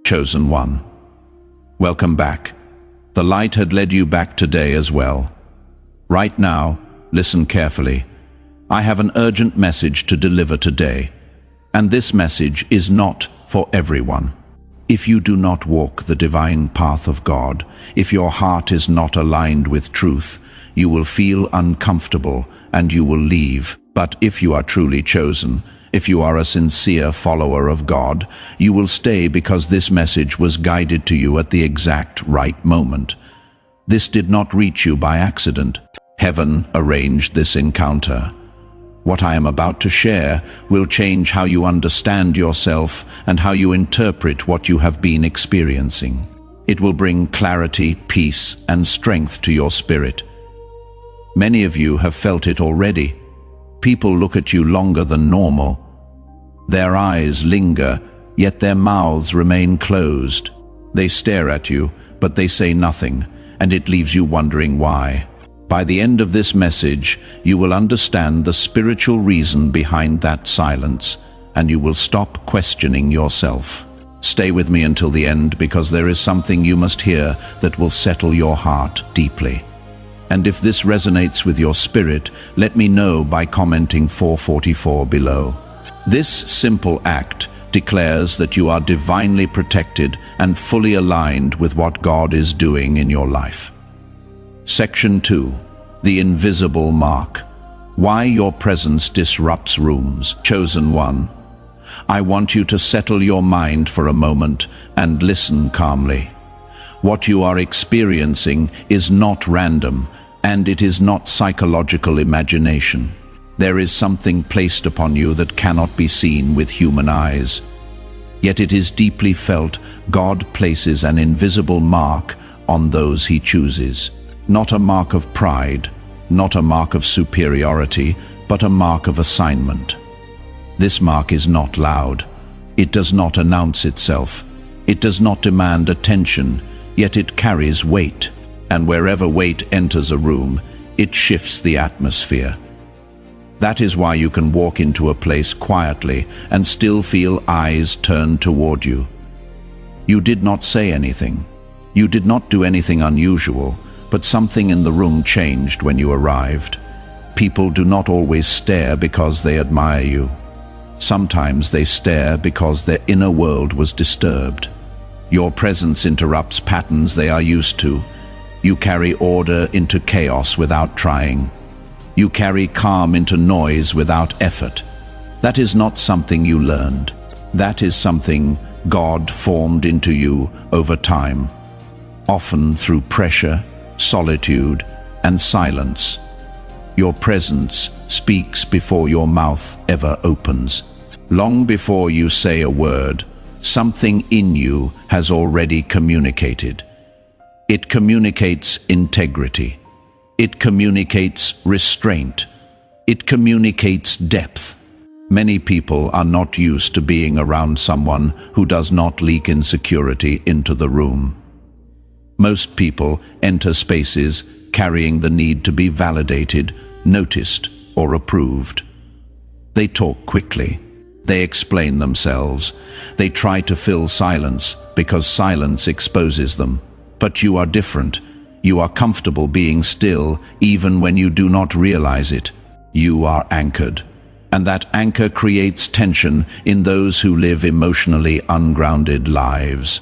Chosen one. Welcome back. The light had led you back today as well. Right now, listen carefully. I have an urgent message to deliver today, and this message is not for everyone. If you do not walk the divine path of God, if your heart is not aligned with truth, you will feel uncomfortable and you will leave. But if you are truly chosen, if you are a sincere follower of God, you will stay because this message was guided to you at the exact right moment. This did not reach you by accident. Heaven arranged this encounter. What I am about to share will change how you understand yourself and how you interpret what you have been experiencing. It will bring clarity, peace, and strength to your spirit. Many of you have felt it already. People look at you longer than normal. Their eyes linger, yet their mouths remain closed. They stare at you, but they say nothing, and it leaves you wondering why. By the end of this message, you will understand the spiritual reason behind that silence, and you will stop questioning yourself. Stay with me until the end, because there is something you must hear that will settle your heart deeply. And if this resonates with your spirit, let me know by commenting 444 below. This simple act declares that you are divinely protected and fully aligned with what God is doing in your life. Section 2. The invisible mark. Why your presence disrupts rooms. Chosen one. I want you to settle your mind for a moment and listen calmly. What you are experiencing is not random, and it is not psychological imagination. There is something placed upon you that cannot be seen with human eyes. Yet it is deeply felt. God places an invisible mark on those he chooses. Not a mark of pride, not a mark of superiority, but a mark of assignment. This mark is not loud. It does not announce itself. It does not demand attention, yet it carries weight. And wherever weight enters a room, it shifts the atmosphere. That is why you can walk into a place quietly and still feel eyes turned toward you. You did not say anything. You did not do anything unusual, but something in the room changed when you arrived. People do not always stare because they admire you. Sometimes they stare because their inner world was disturbed. Your presence interrupts patterns they are used to. You carry order into chaos without trying. You carry calm into noise without effort. That is not something you learned. That is something God formed into you over time, often through pressure, solitude, and silence. Your presence speaks before your mouth ever opens. Long before you say a word, something in you has already communicated. It communicates integrity. It communicates restraint. It communicates depth. Many people are not used to being around someone who does not leak insecurity into the room. Most people enter spaces carrying the need to be validated, noticed, or approved. They talk quickly. They explain themselves. They try to fill silence because silence exposes them. But you are different. You are comfortable being still even when you do not realize it. You are anchored. And that anchor creates tension in those who live emotionally ungrounded lives.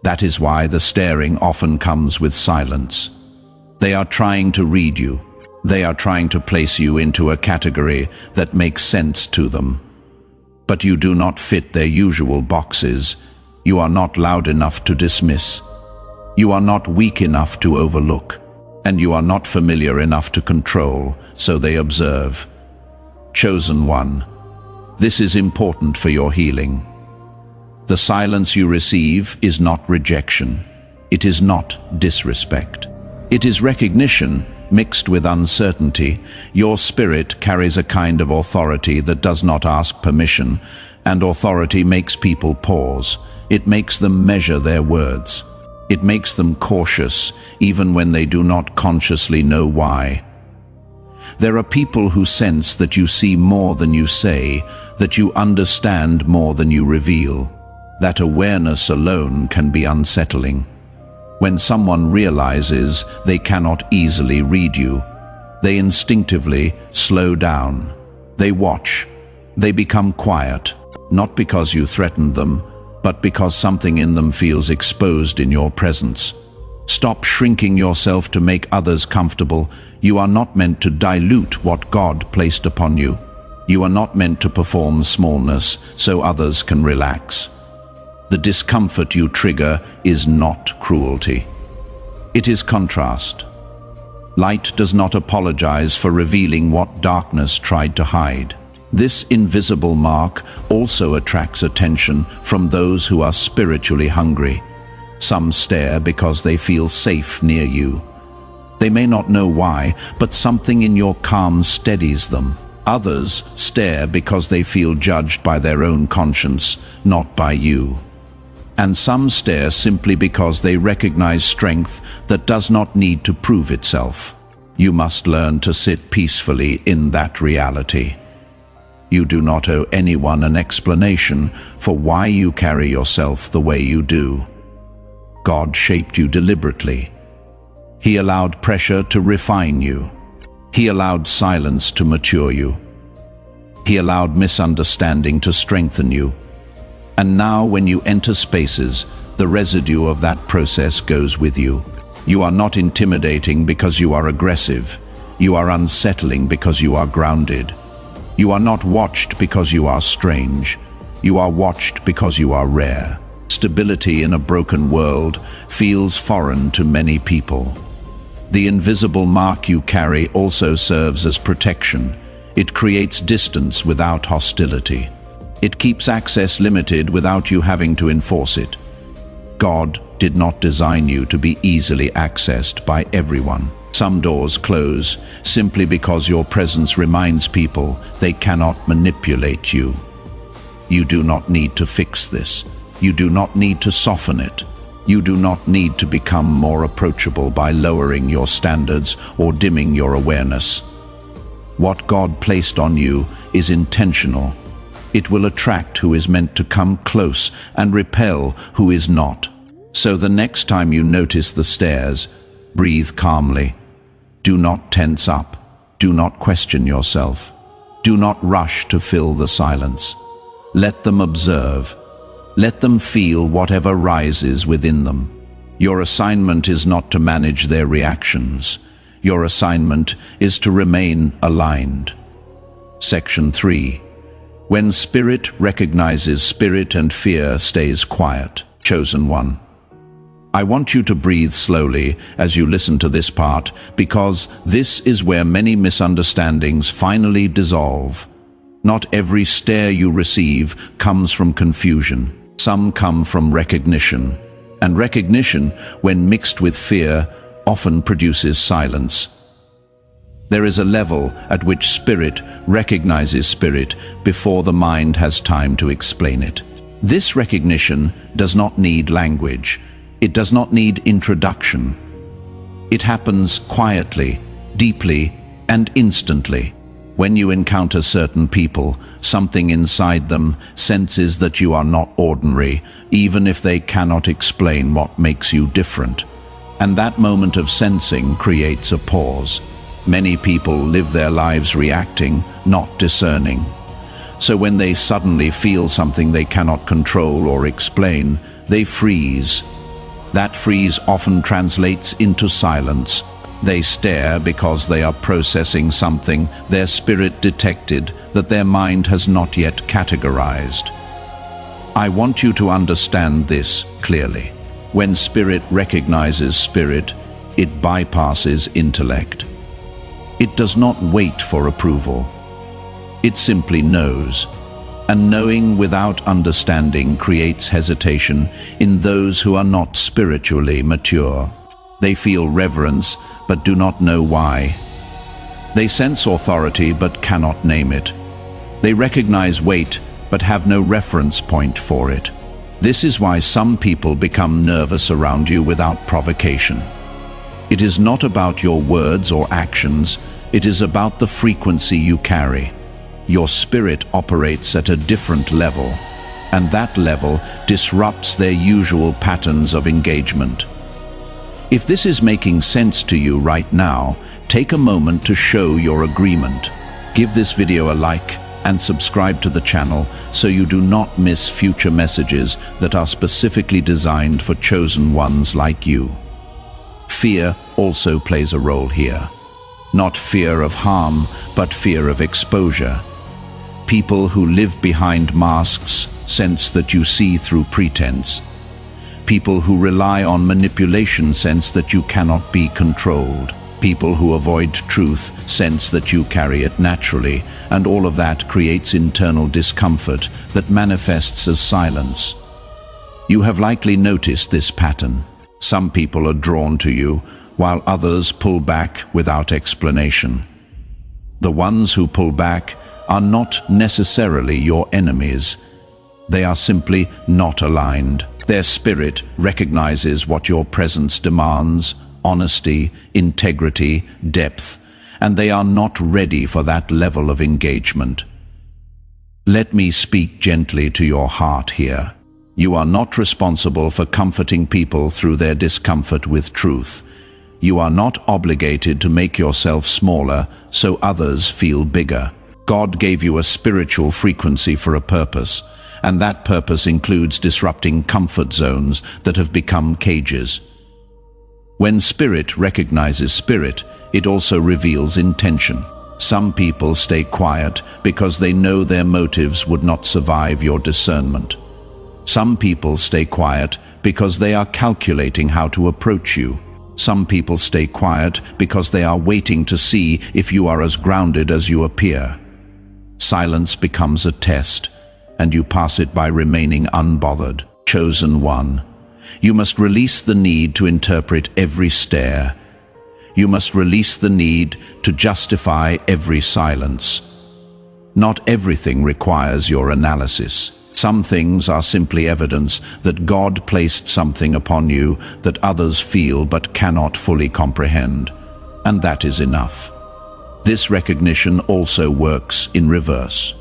That is why the staring often comes with silence. They are trying to read you. They are trying to place you into a category that makes sense to them. But you do not fit their usual boxes. You are not loud enough to dismiss. You are not weak enough to overlook. And you are not familiar enough to control, so they observe. Chosen one. This is important for your healing. The silence you receive is not rejection. It is not disrespect. It is recognition mixed with uncertainty. Your spirit carries a kind of authority that does not ask permission, and authority makes people pause. It makes them measure their words. It makes them cautious, even when they do not consciously know why. There are people who sense that you see more than you say, that you understand more than you reveal. That awareness alone can be unsettling. When someone realizes they cannot easily read you, they instinctively slow down. They watch. They become quiet, not because you threatened them, but because something in them feels exposed in your presence. Stop shrinking yourself to make others comfortable. You are not meant to dilute what God placed upon you. You are not meant to perform smallness so others can relax. The discomfort you trigger is not cruelty. It is contrast. Light does not apologize for revealing what darkness tried to hide. This invisible mark also attracts attention from those who are spiritually hungry. Some stare because they feel safe near you. They may not know why, but something in your calm steadies them. Others stare because they feel judged by their own conscience, not by you. And some stare simply because they recognize strength that does not need to prove itself. You must learn to sit peacefully in that reality. You do not owe anyone an explanation for why you carry yourself the way you do. God shaped you deliberately. He allowed pressure to refine you. He allowed silence to mature you. He allowed misunderstanding to strengthen you. And now when you enter spaces, the residue of that process goes with you. You are not intimidating because you are aggressive. You are unsettling because you are grounded. You are not watched because you are strange. You are watched because you are rare. Stability in a broken world feels foreign to many people. The invisible mark you carry also serves as protection. It creates distance without hostility. It keeps access limited without you having to enforce it. God did not design you to be easily accessed by everyone. Some doors close simply because your presence reminds people they cannot manipulate you. You do not need to fix this. You do not need to soften it. You do not need to become more approachable by lowering your standards or dimming your awareness. What God placed on you is intentional. It will attract who is meant to come close and repel who is not. So the next time you notice the stares, breathe calmly. Do not tense up. Do not question yourself. Do not rush to fill the silence. Let them observe. Let them feel whatever rises within them. Your assignment is not to manage their reactions. Your assignment is to remain aligned. Section 3. When spirit recognizes spirit and fear stays quiet. Chosen one. I want you to breathe slowly as you listen to this part, because this is where many misunderstandings finally dissolve. Not every stare you receive comes from confusion. Some come from recognition. And recognition, when mixed with fear, often produces silence. There is a level at which spirit recognizes spirit before the mind has time to explain it. This recognition does not need language. It does not need introduction. It happens quietly, deeply, and instantly. When you encounter certain people, something inside them senses that you are not ordinary, even if they cannot explain what makes you different. And that moment of sensing creates a pause. Many people live their lives reacting, not discerning. So when they suddenly feel something they cannot control or explain, they freeze. That freeze often translates into silence. They stare because they are processing something their spirit detected that their mind has not yet categorized. I want you to understand this clearly. When spirit recognizes spirit, it bypasses intellect. It does not wait for approval. It simply knows. And knowing without understanding creates hesitation in those who are not spiritually mature. They feel reverence but do not know why. They sense authority but cannot name it. They recognize weight but have no reference point for it. This is why some people become nervous around you without provocation. It is not about your words or actions, it is about the frequency you carry. Your spirit operates at a different level. and that level disrupts their usual patterns of engagement. If this is making sense to you right now, take a moment to show your agreement. Give this video a like and subscribe to the channel so you do not miss future messages that are specifically designed for chosen ones like you. Fear also plays a role here. Not fear of harm, but fear of exposure. People who live behind masks sense that you see through pretense. People who rely on manipulation sense that you cannot be controlled. People who avoid truth sense that you carry it naturally, and all of that creates internal discomfort that manifests as silence. You have likely noticed this pattern. Some people are drawn to you, while others pull back without explanation. The ones who pull back are not necessarily your enemies. They are simply not aligned. Their spirit recognizes what your presence demands: honesty, integrity, depth, and they are not ready for that level of engagement. Let me speak gently to your heart here. You are not responsible for comforting people through their discomfort with truth. You are not obligated to make yourself smaller so others feel bigger. God gave you a spiritual frequency for a purpose, and that purpose includes disrupting comfort zones that have become cages. When spirit recognizes spirit, it also reveals intention. Some people stay quiet because they know their motives would not survive your discernment. Some people stay quiet because they are calculating how to approach you. Some people stay quiet because they are waiting to see if you are as grounded as you appear. Silence becomes a test, and you pass it by remaining unbothered. Chosen one, you must release the need to interpret every stare. You must release the need to justify every silence. Not everything requires your analysis. Some things are simply evidence that God placed something upon you that others feel but cannot fully comprehend, and that is enough. This recognition also works in reverse.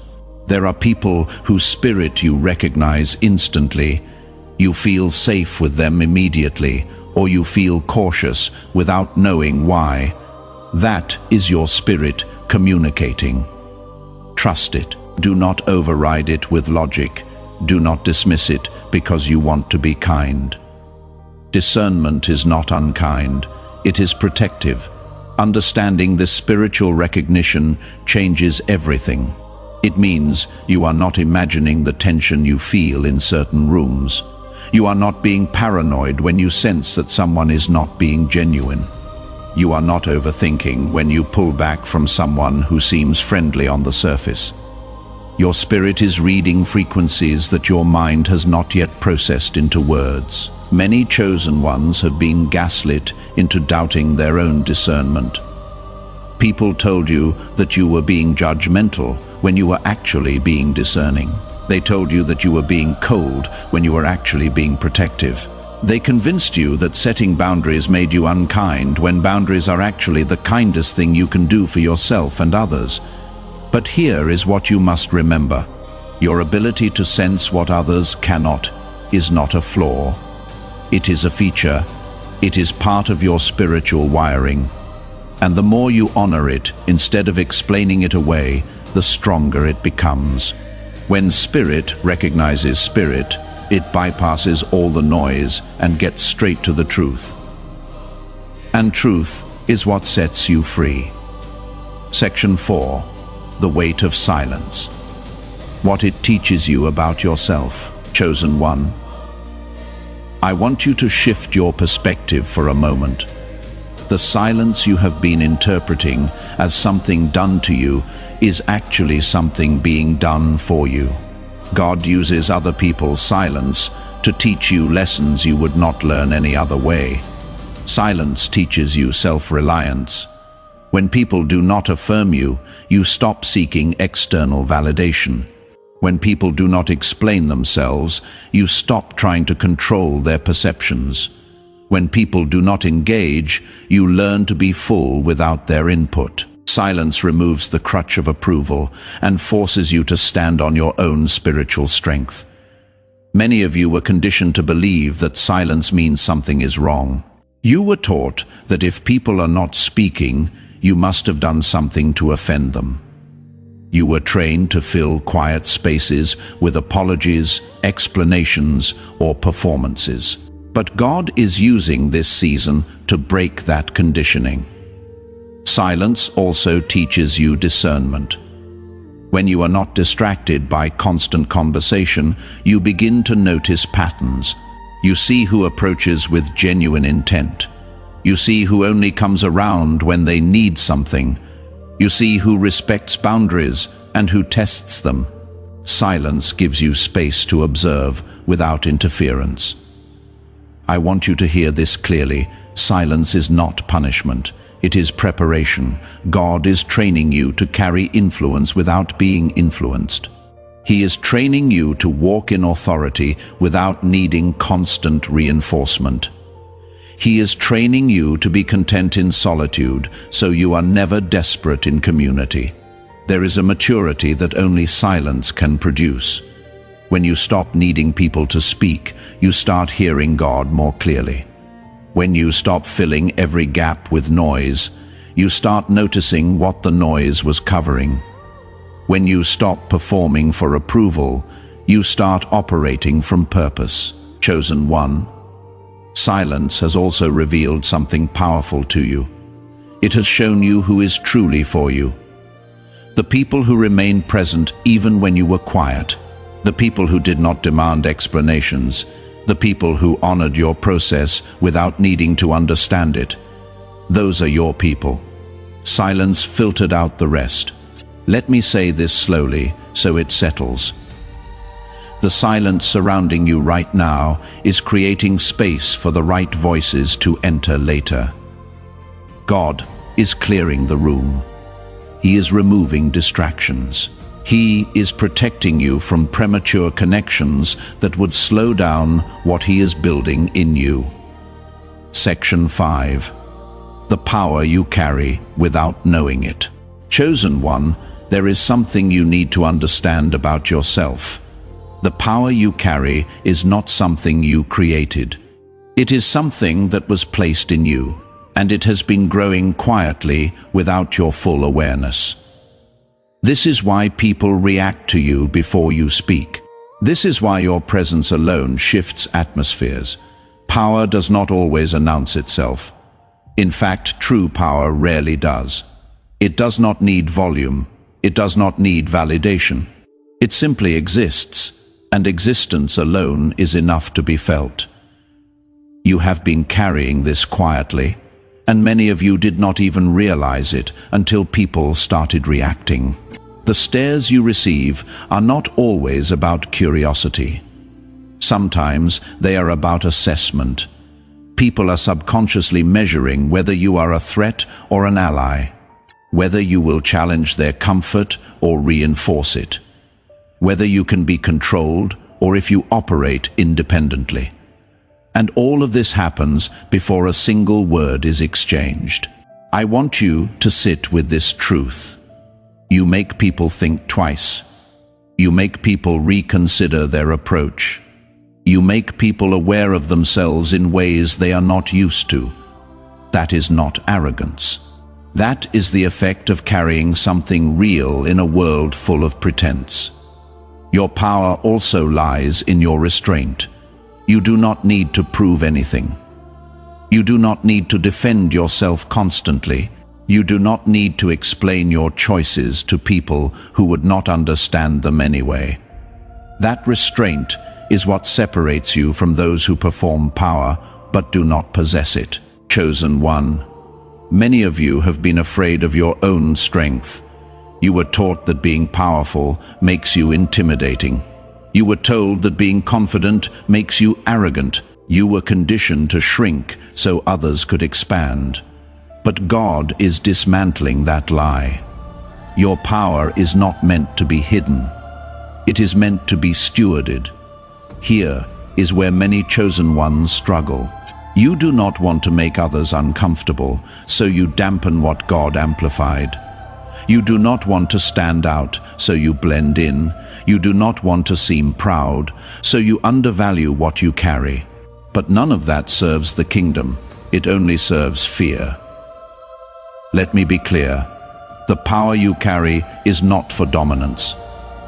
There are people whose spirit you recognize instantly. You feel safe with them immediately, or you feel cautious without knowing why. That is your spirit communicating. Trust it. Do not override it with logic. Do not dismiss it because you want to be kind. Discernment is not unkind. It is protective. Understanding this spiritual recognition changes everything. It means you are not imagining the tension you feel in certain rooms. You are not being paranoid when you sense that someone is not being genuine. You are not overthinking when you pull back from someone who seems friendly on the surface. Your spirit is reading frequencies that your mind has not yet processed into words. Many chosen ones have been gaslit into doubting their own discernment. People told you that you were being judgmental when you were actually being discerning. They told you that you were being cold when you were actually being protective. They convinced you that setting boundaries made you unkind when boundaries are actually the kindest thing you can do for yourself and others. But here is what you must remember. Your ability to sense what others cannot is not a flaw. It is a feature. It is part of your spiritual wiring. And the more you honor it, instead of explaining it away, the stronger it becomes. When spirit recognizes spirit, it bypasses all the noise and gets straight to the truth. And truth is what sets you free. Section 4. The weight of silence. What it teaches you about yourself. Chosen one. I want you to shift your perspective for a moment. The silence you have been interpreting as something done to you is actually something being done for you. God uses other people's silence to teach you lessons you would not learn any other way. Silence teaches you self-reliance. When people do not affirm you, you stop seeking external validation. When people do not explain themselves, you stop trying to control their perceptions. When people do not engage, you learn to be full without their input. Silence removes the crutch of approval and forces you to stand on your own spiritual strength. Many of you were conditioned to believe that silence means something is wrong. You were taught that if people are not speaking, you must have done something to offend them. You were trained to fill quiet spaces with apologies, explanations, or performances. But God is using this season to break that conditioning. Silence also teaches you discernment. When you are not distracted by constant conversation, you begin to notice patterns. You see who approaches with genuine intent. You see who only comes around when they need something. You see who respects boundaries and who tests them. Silence gives you space to observe without interference. I want you to hear this clearly. Silence is not punishment. It is preparation. God is training you to carry influence without being influenced. He is training you to walk in authority without needing constant reinforcement. He is training you to be content in solitude, so you are never desperate in community. There is a maturity that only silence can produce. When you stop needing people to speak, you start hearing God more clearly. When you stop filling every gap with noise, you start noticing what the noise was covering. When you stop performing for approval, you start operating from purpose. Chosen one. Silence has also revealed something powerful to you. It has shown you who is truly for you. The people who remained present even when you were quiet. The people who did not demand explanations. The people who honored your process without needing to understand it. Those are your people. Silence filtered out the rest. Let me say this slowly so it settles. The silence surrounding you right now is creating space for the right voices to enter later. God is clearing the room. He is removing distractions. He is protecting you from premature connections that would slow down what He is building in you. Section 5. The power you carry without knowing it. Chosen one, there is something you need to understand about yourself. The power you carry is not something you created. It is something that was placed in you, and it has been growing quietly without your full awareness. This is why people react to you before you speak. This is why your presence alone shifts atmospheres. Power does not always announce itself. In fact, true power rarely does. It does not need volume. It does not need validation. It simply exists, and existence alone is enough to be felt. You have been carrying this quietly, and many of you did not even realize it until people started reacting. The stares you receive are not always about curiosity. Sometimes they are about assessment. People are subconsciously measuring whether you are a threat or an ally, whether you will challenge their comfort or reinforce it, whether you can be controlled or if you operate independently. And all of this happens before a single word is exchanged. I want you to sit with this truth. You make people think twice. You make people reconsider their approach. You make people aware of themselves in ways they are not used to. That is not arrogance. That is the effect of carrying something real in a world full of pretense. Your power also lies in your restraint. You do not need to prove anything. You do not need to defend yourself constantly. You do not need to explain your choices to people who would not understand them anyway. That restraint is what separates you from those who perform power but do not possess it. Chosen one. Many of you have been afraid of your own strength. You were taught that being powerful makes you intimidating. You were told that being confident makes you arrogant. You were conditioned to shrink so others could expand. But God is dismantling that lie. Your power is not meant to be hidden. It is meant to be stewarded. Here is where many chosen ones struggle. You do not want to make others uncomfortable, so you dampen what God amplified. You do not want to stand out, so you blend in. You do not want to seem proud, so you undervalue what you carry. But none of that serves the kingdom. It only serves fear. Let me be clear. The power you carry is not for dominance.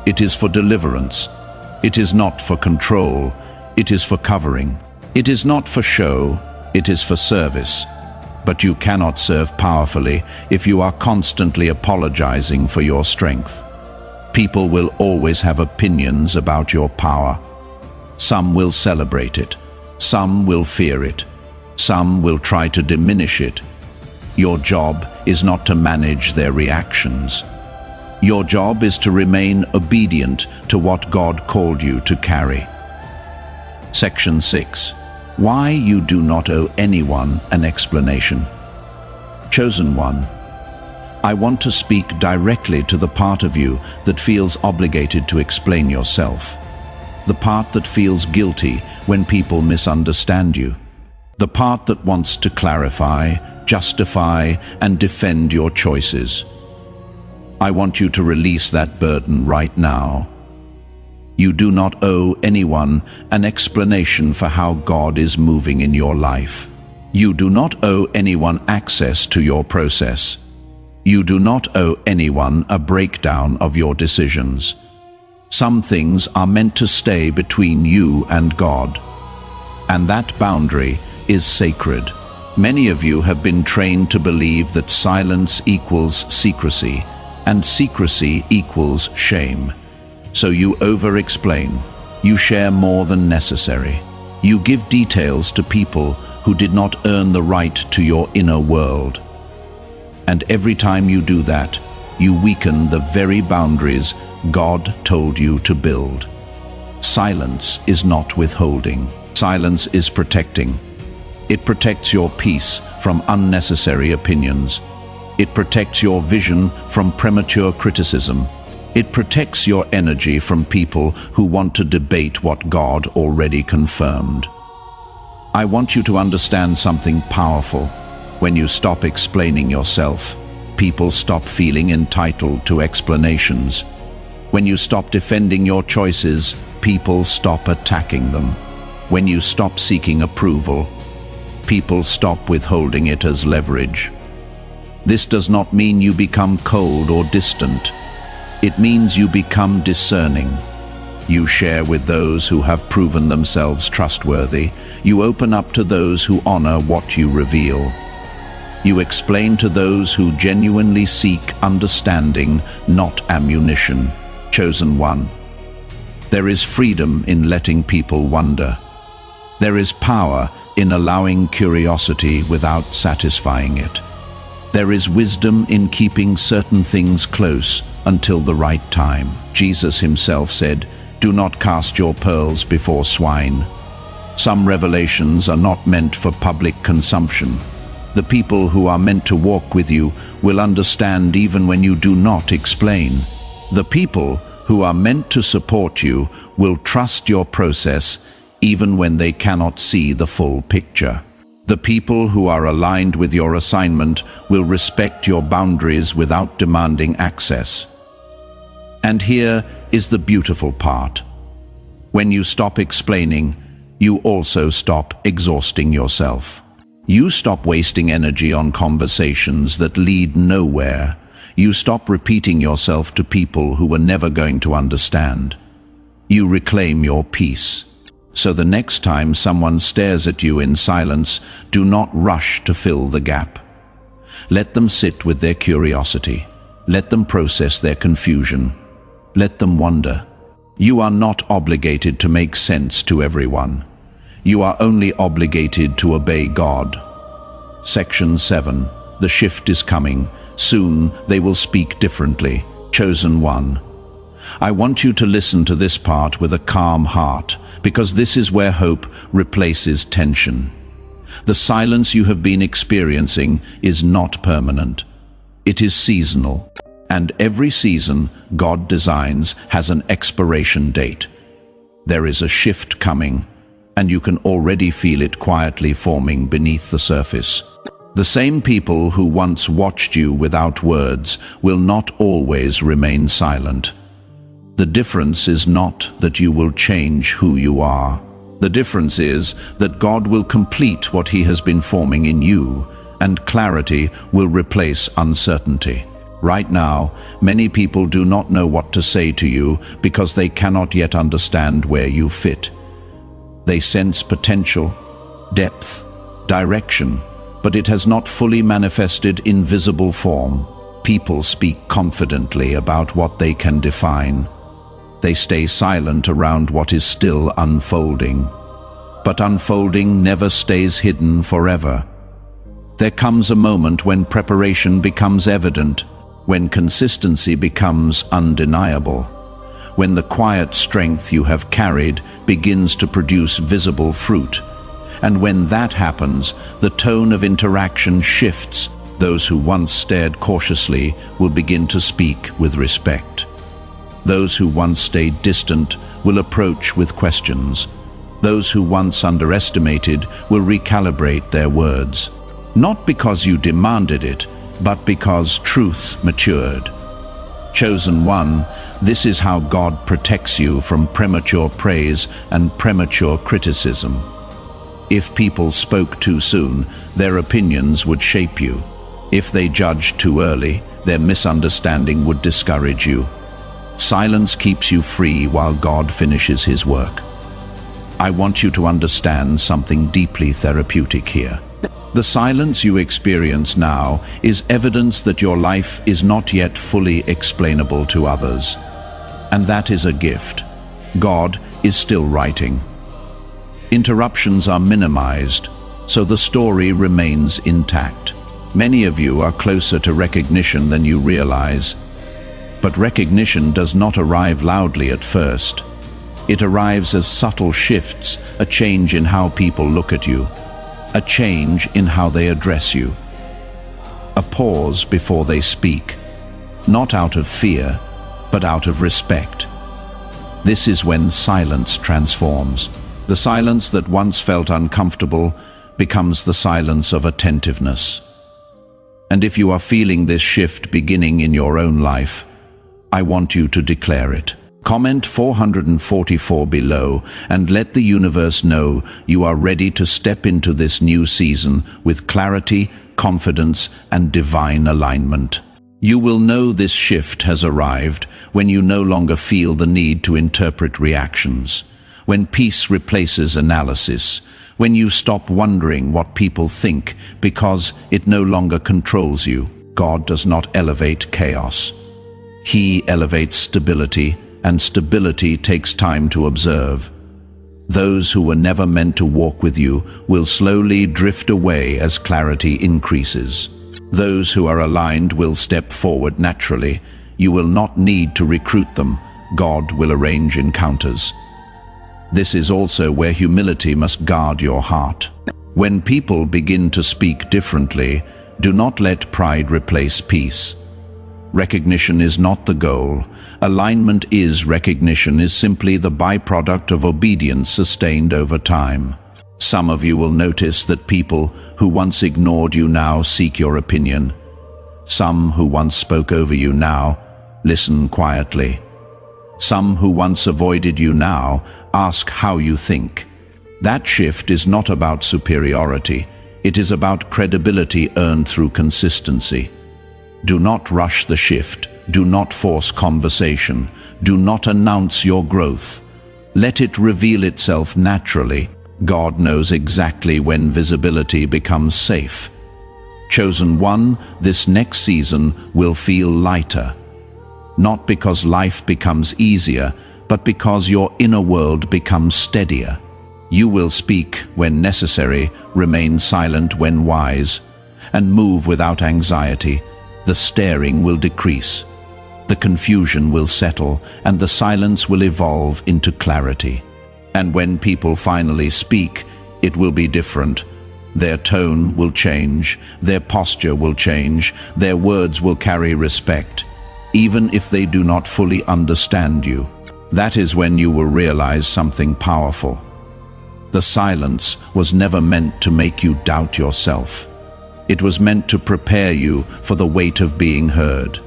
It is for deliverance. It is not for control. It is for covering. It is not for show. It is for service. But you cannot serve powerfully if you are constantly apologizing for your strength. People will always have opinions about your power. Some will celebrate it. Some will fear it. Some will try to diminish it. Your job is not to manage their reactions. Your job is to remain obedient to what God called you to carry. Section 6. Why you do not owe anyone an explanation. Chosen one. I want to speak directly to the part of you that feels obligated to explain yourself. The part that feels guilty when people misunderstand you. The part that wants to clarify, justify, and defend your choices. I want you to release that burden right now. You do not owe anyone an explanation for how God is moving in your life. You do not owe anyone access to your process. You do not owe anyone a breakdown of your decisions. Some things are meant to stay between you and God. And that boundary is sacred. Many of you have been trained to believe that silence equals secrecy, and secrecy equals shame. So you over-explain. You share more than necessary. You give details to people who did not earn the right to your inner world. And every time you do that, you weaken the very boundaries God told you to build. Silence is not withholding. Silence is protecting. It protects your peace from unnecessary opinions. It protects your vision from premature criticism. It protects your energy from people who want to debate what God already confirmed. I want you to understand something powerful. When you stop explaining yourself, people stop feeling entitled to explanations. When you stop defending your choices, people stop attacking them. When you stop seeking approval, people stop withholding it as leverage. This does not mean you become cold or distant. It means you become discerning. You share with those who have proven themselves trustworthy. You open up to those who honor what you reveal. You explain to those who genuinely seek understanding, not ammunition. Chosen one. There is freedom in letting people wonder. There is power in allowing curiosity without satisfying it. There is wisdom in keeping certain things close until the right time. Jesus himself said, "Do not cast your pearls before swine." Some revelations are not meant for public consumption. The people who are meant to walk with you will understand even when you do not explain. The people who are meant to support you will trust your process even when they cannot see the full picture. The people who are aligned with your assignment will respect your boundaries without demanding access. And here is the beautiful part. When you stop explaining, you also stop exhausting yourself. You stop wasting energy on conversations that lead nowhere. You stop repeating yourself to people who were never going to understand. You reclaim your peace. So the next time someone stares at you in silence, do not rush to fill the gap. Let them sit with their curiosity. Let them process their confusion. Let them wonder. You are not obligated to make sense to everyone. You are only obligated to obey God. Section 7. The shift is coming. Soon they will speak differently. Chosen one. I want you to listen to this part with a calm heart, because this is where hope replaces tension. The silence you have been experiencing is not permanent. It is seasonal. And every season God designs has an expiration date. There is a shift coming, and you can already feel it quietly forming beneath the surface. The same people who once watched you without words will not always remain silent. The difference is not that you will change who you are. The difference is that God will complete what He has been forming in you, and clarity will replace uncertainty. Right now, many people do not know what to say to you because they cannot yet understand where you fit. They sense potential, depth, direction, but it has not fully manifested in visible form. People speak confidently about what they can define. They stay silent around what is still unfolding. But unfolding never stays hidden forever. There comes a moment when preparation becomes evident, when consistency becomes undeniable, when the quiet strength you have carried begins to produce visible fruit. And when that happens, the tone of interaction shifts. Those who once stared cautiously will begin to speak with respect. Those who once stayed distant will approach with questions. Those who once underestimated will recalibrate their words. Not because you demanded it, but because truth matured. Chosen one, this is how God protects you from premature praise and premature criticism. If people spoke too soon, their opinions would shape you. If they judged too early, their misunderstanding would discourage you. Silence keeps you free while God finishes His work. I want you to understand something deeply therapeutic here. The silence you experience now is evidence that your life is not yet fully explainable to others. And that is a gift. God is still writing. Interruptions are minimized, so the story remains intact. Many of you are closer to recognition than you realize. But recognition does not arrive loudly at first. It arrives as subtle shifts, a change in how people look at you, a change in how they address you, a pause before they speak, not out of fear, but out of respect. This is when silence transforms. The silence that once felt uncomfortable becomes the silence of attentiveness. And if you are feeling this shift beginning in your own life, I want you to declare it. Comment 444 below and let the universe know you are ready to step into this new season with clarity, confidence, and divine alignment. You will know this shift has arrived when you no longer feel the need to interpret reactions, when peace replaces analysis, when you stop wondering what people think because it no longer controls you. God does not elevate chaos. He elevates stability, and stability takes time to observe. Those who were never meant to walk with you will slowly drift away as clarity increases. Those who are aligned will step forward naturally. You will not need to recruit them. God will arrange encounters. This is also where humility must guard your heart. When people begin to speak differently, do not let pride replace peace. Recognition is not the goal. Alignment is. Recognition is simply the byproduct of obedience sustained over time. Some of you will notice that people who once ignored you now seek your opinion. Some who once spoke over you now listen quietly. Some who once avoided you now ask how you think. That shift is not about superiority. It is about credibility earned through consistency. Do not rush the shift. Do not force conversation. Do not announce your growth. Let it reveal itself naturally. God knows exactly when visibility becomes safe. Chosen one, this next season will feel lighter. Not because life becomes easier, but because your inner world becomes steadier. You will speak when necessary, remain silent when wise, and move without anxiety. The staring will decrease. The confusion will settle, and the silence will evolve into clarity. And when people finally speak, it will be different. Their tone will change, their posture will change, their words will carry respect, even if they do not fully understand you. That is when you will realize something powerful. The silence was never meant to make you doubt yourself. It was meant to prepare you for the weight of being heard.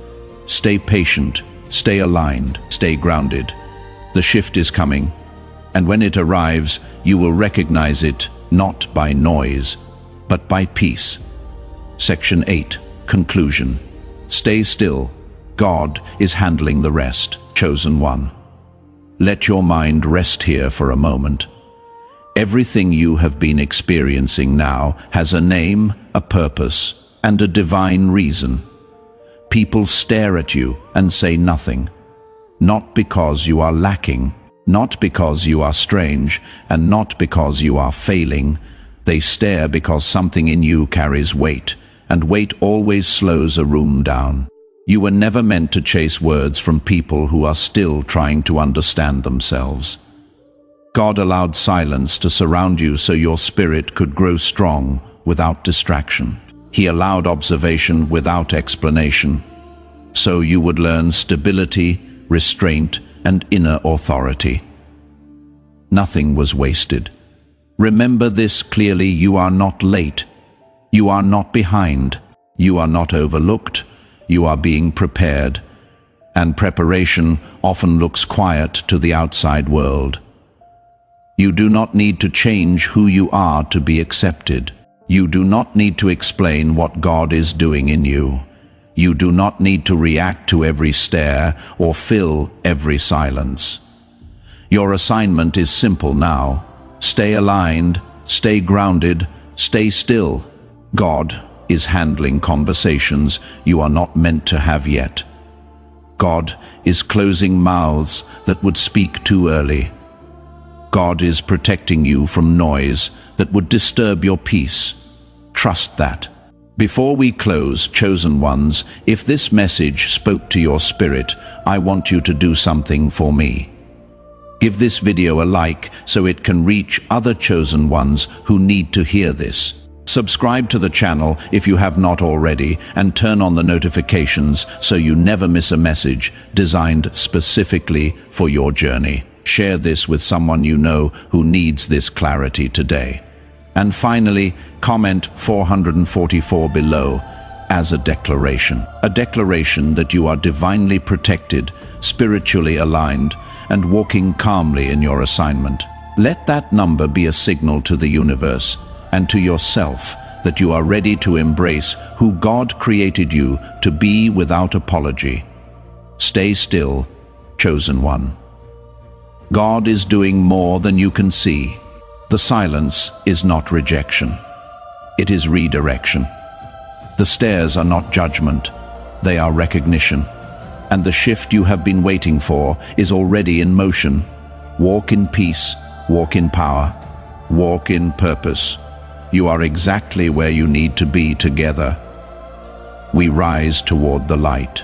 Stay patient, stay aligned, stay grounded. The shift is coming, and when it arrives, you will recognize it not by noise, but by peace. Section 8. Conclusion. Stay still. God is handling the rest. Chosen one. Let your mind rest here for a moment. Everything you have been experiencing now has a name, a purpose, and a divine reason. People stare at you and say nothing, not because you are lacking, not because you are strange, and not because you are failing. They stare because something in you carries weight, and weight always slows a room down. You were never meant to chase words from people who are still trying to understand themselves. God allowed silence to surround you so your spirit could grow strong without distraction. He allowed observation without explanation, so you would learn stability, restraint, and inner authority. Nothing was wasted. Remember this clearly: you are not late. You are not behind. You are not overlooked. You are being prepared. And preparation often looks quiet to the outside world. You do not need to change who you are to be accepted. You do not need to explain what God is doing in you. You do not need to react to every stare or fill every silence. Your assignment is simple now. Stay aligned, stay grounded, stay still. God is handling conversations you are not meant to have yet. God is closing mouths that would speak too early. God is protecting you from noise that would disturb your peace. Trust that. Before we close, chosen ones, if this message spoke to your spirit, I want you to do something for me. Give this video a like so it can reach other chosen ones who need to hear this. Subscribe to the channel if you have not already, and turn on the notifications so you never miss a message designed specifically for your journey. Share this with someone you know who needs this clarity today. And finally, comment 444 below as a declaration that you are divinely protected, spiritually aligned, and walking calmly in your assignment. Let that number be a signal to the universe and to yourself that you are ready to embrace who God created you to be without apology. Stay still, chosen one. God is doing more than you can see. The silence is not rejection. It is redirection. The stares are not judgment. They are recognition. And the shift you have been waiting for is already in motion. Walk in peace, walk in power, walk in purpose. You are exactly where you need to be. Together we rise toward the light.